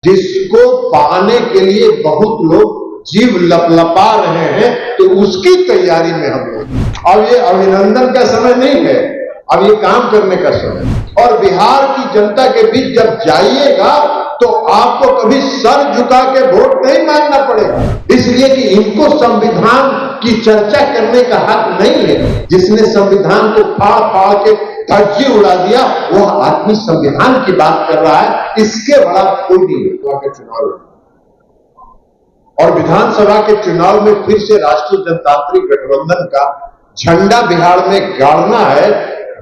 जिसको पाने के लिए बहुत लोग जीव लपलपा रहे हैं, तो उसकी तैयारी में हम लोग। अब ये अभिनंदन का समय नहीं है, अब ये काम करने का समय। और बिहार की जनता के बीच जब जाइएगा तो आपको कभी सर झुका के वोट नहीं मांगना पड़ेगा, इसलिए कि इनको संविधान की चर्चा करने का हक नहीं है। जिसने संविधान को फाड़ फाड़ के धज्जी उड़ा दिया, वह आदमी संविधान की बात कर रहा है, इसके बड़ा कोई नहीं है। चुनाव और विधानसभा के चुनाव में फिर से राष्ट्रीय जनतांत्रिक गठबंधन का झंडा बिहार में गाड़ना है,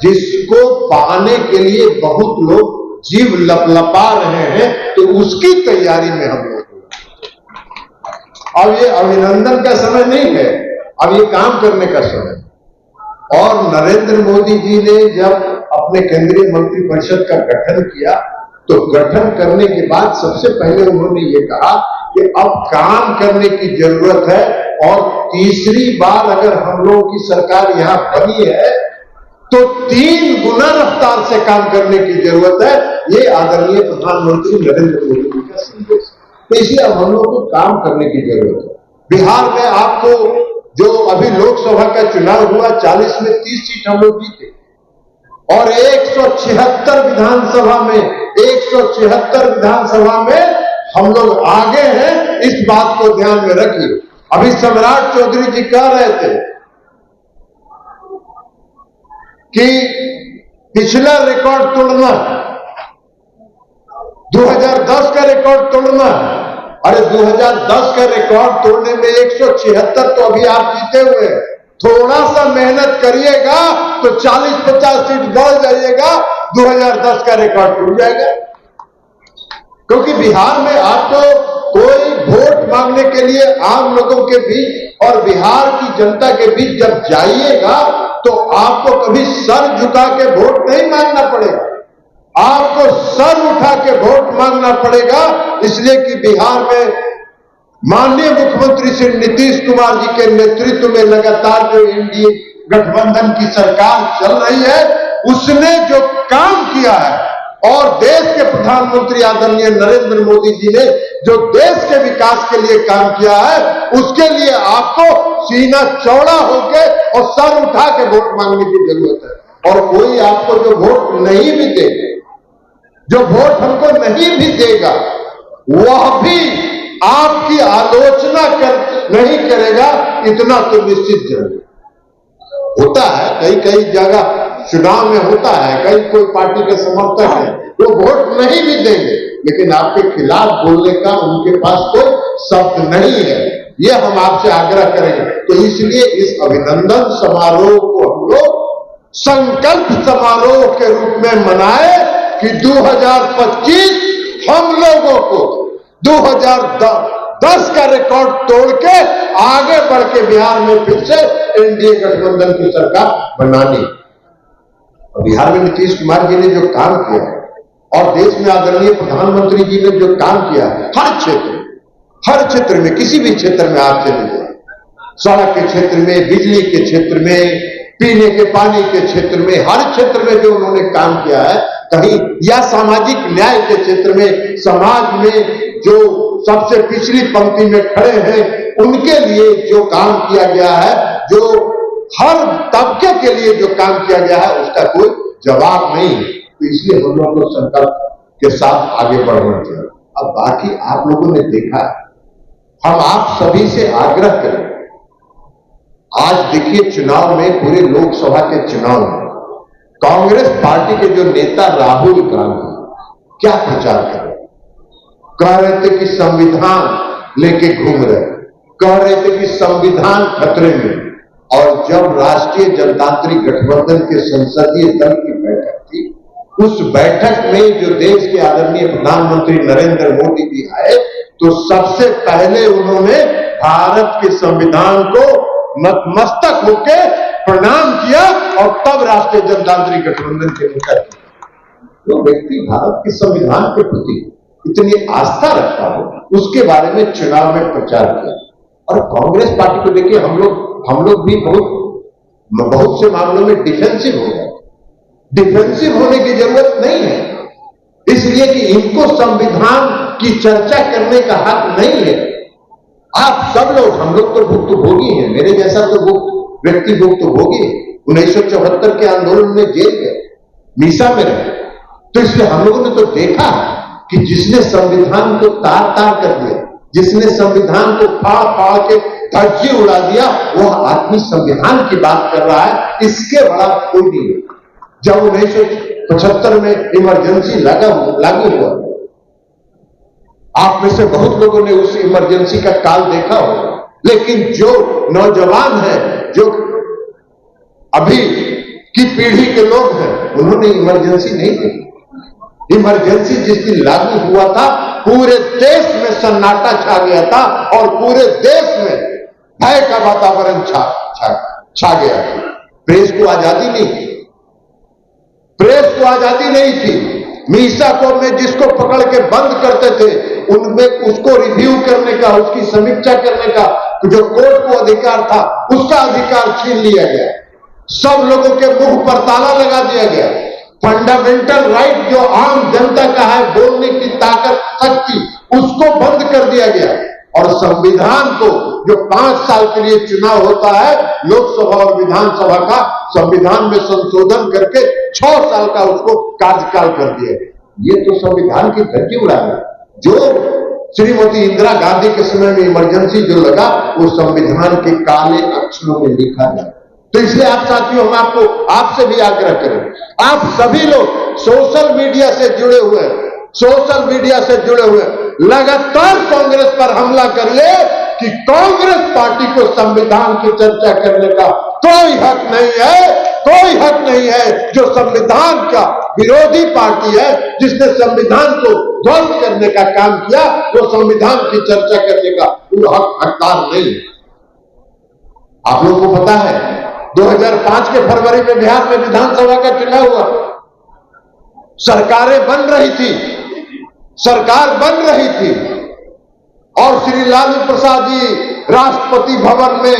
जिसको पाने के लिए बहुत लोग जीव लपलपा रहे हैं, तो उसकी तैयारी में हम लोग। अब ये अभिनंदन का समय नहीं है, अब ये काम करने का समय। और नरेंद्र मोदी जी ने जब अपने केंद्रीय मंत्रिपरिषद का गठन किया, तो गठन करने के बाद सबसे पहले उन्होंने ये कहा कि अब काम करने की जरूरत है, और तीसरी बार अगर हम लोगों की सरकार यहां बनी है तो 3 गुना रफ्तार से काम करने की जरूरत है। ये आदरणीय प्रधानमंत्री नरेंद्र मोदी जी का संदेश है। तो इसलिए अब हम लोग को काम करने की जरूरत है। बिहार में आपको जो अभी लोकसभा का चुनाव हुआ, 40 में 30 सीट हम लोग जीते, और 176 विधानसभा में हम लोग आगे हैं। इस बात को ध्यान में रखिए। अभी सम्राट चौधरी जी कह रहे थे कि पिछला रिकॉर्ड तोड़ना, 2010 का रिकॉर्ड तोड़ना। अरे 2010 का रिकॉर्ड तोड़ने में 176 तो अभी आप जीते हुए हैं। थोड़ा सा मेहनत करिएगा तो 40-50 सीट बढ़ जाइएगा, 2010 का रिकॉर्ड टूट जाएगा। क्योंकि बिहार में आपको कोई वोट मांगने के लिए आम लोगों के बीच और बिहार की जनता के बीच जब जाइएगा तो आपको कभी सर झुका के वोट नहीं मांगना पड़ेगा, आपको सर उठा के वोट मांगना पड़ेगा। इसलिए कि बिहार में माननीय मुख्यमंत्री श्री नीतीश कुमार जी के नेतृत्व में लगातार जो एनडीए गठबंधन की सरकार चल रही है, उसने जो काम किया है, और देश के प्रधानमंत्री आदरणीय नरेंद्र मोदी जी ने जो देश के विकास के लिए काम किया है, उसके लिए आपको सीना चौड़ा होकर और सर उठा के वोट मांगने की जरूरत है। और कोई आपको जो वोट नहीं भी देगा, जो वोट हमको नहीं भी देगा, वह भी आपकी आलोचना नहीं करेगा, इतना तो निश्चित जरूर होता है। कई जगह चुनाव में होता है, कई कोई पार्टी के समर्थक है, वो वोट नहीं भी देंगे, लेकिन आपके खिलाफ बोलने का उनके पास कोई शब्द नहीं है। ये हम आपसे आग्रह करेंगे। तो इसलिए इस अभिनंदन समारोह को हम लोग संकल्प समारोह के रूप में मनाए कि 2025 हम लोगों को 2010 का रिकॉर्ड तोड़ के आगे बढ़ के बिहार में फिर से एनडीए गठबंधन की सरकार बनानी। बिहार में नीतीश कुमार जी ने जो काम किया है, और देश में आदरणीय प्रधानमंत्री जी ने जो काम किया है, हर क्षेत्र में, किसी भी क्षेत्र में आप चले जाए, सड़क के क्षेत्र में, बिजली के क्षेत्र में, पीने के पानी के क्षेत्र में, हर क्षेत्र में जो उन्होंने काम किया है, कहीं या सामाजिक न्याय के क्षेत्र में, समाज में जो सबसे पिछली पंक्ति में खड़े हैं, उनके लिए जो काम किया गया है, जो हर तबके के लिए जो काम किया गया है, उसका कोई जवाब नहीं है। तो इसलिए हम लोगों को संकल्प के साथ आगे बढ़ना चाहिए। अब बाकी आप लोगों ने देखा है, हम आप सभी से आग्रह करें। आज देखिए चुनाव में, पूरे लोकसभा के चुनाव में कांग्रेस पार्टी के जो नेता राहुल गांधी क्या प्रचार कर रहे, कह रहे थे कि संविधान लेके घूम रहे, कह रहे थे कि संविधान खतरे में। और जब राष्ट्रीय जनतांत्रिक गठबंधन के संसदीय दल की बैठक थी, उस बैठक में जो देश के आदरणीय प्रधानमंत्री नरेंद्र मोदी जी आए, तो सबसे पहले उन्होंने भारत के संविधान को नतमस्तक होकर प्रणाम किया, और तब राष्ट्रीय जनतांत्रिक गठबंधन के नेता जो व्यक्ति भारत के संविधान के प्रति इतनी आस्था रखता हो, उसके बारे में चुनाव में प्रचार किया। और कांग्रेस पार्टी को देखिए, हम लोग भी बहुत से मामलों में डिफेंसिव हो गए। डिफेंसिव होने की जरूरत नहीं है, इसलिए कि इनको संविधान की चर्चा करने का हक नहीं है। आप सब लोग, हम लोग तो भुक्तभोगी हैं, मेरे जैसा तो व्यक्ति भुक्तभोगी है। 1974 के आंदोलन में जेल गए, मीसा में रहे, तो इसलिए हम लोगों ने तो देखा कि जिसने संविधान को तार तार कर दिया, जिसने संविधान को फाड़ फाड़ के धज्जी उड़ा दिया, वह आदमी संविधान की बात कर रहा है, इसके बड़ा कोई नहीं है। जब 1975 में इमरजेंसी लागू हुआ, आप में से बहुत लोगों ने उस इमरजेंसी का काल देखा होगा, लेकिन जो नौजवान हैं, जो अभी की पीढ़ी के लोग हैं, उन्होंने इमरजेंसी नहीं देखी। इमरजेंसी जिस दिन लागू हुआ था, पूरे देश में सन्नाटा छा गया था और पूरे देश में भय का वातावरण छा गया था। प्रेस को आजादी नहीं थी, प्रेस को आजादी नहीं थी। मीसा को में जिसको पकड़ के बंद करते थे, उनमें उसको रिव्यू करने का, उसकी समीक्षा करने का जो कोर्ट को अधिकार था, उसका अधिकार छीन लिया गया। सब लोगों के मुंह पर ताला लगा दिया गया। फंडामेंटल राइट जो आम जनता का है, बोलने की ताकत, शक्ति, उसको बंद कर दिया गया। और संविधान को, जो 5 साल के लिए चुनाव होता है लोकसभा और विधानसभा का, संविधान में संशोधन करके 6 साल का उसको कार्यकाल कर दिया गया। ये तो संविधान की धज्जी उड़ाना। जो श्रीमती इंदिरा गांधी के समय में इमरजेंसी जो लगा, वो संविधान के काले अक्षरों में लिखा गया। तो इसलिए आप साथियों, हम आपसे भी आग्रह करें, आप सभी लोग सोशल मीडिया से जुड़े हुए लगातार कांग्रेस पर हमला करिए कि कांग्रेस पार्टी को संविधान की चर्चा करने का कोई हक नहीं है। जो संविधान का विरोधी पार्टी है, जिसने संविधान को ध्वस्त करने का काम किया, वो संविधान की चर्चा करने का हकदार नहीं है। आप लोगों को पता है 2005 के फरवरी में बिहार में विधानसभा का चुनाव हुआ, सरकार बन रही थी और श्री लालू प्रसाद जी राष्ट्रपति भवन में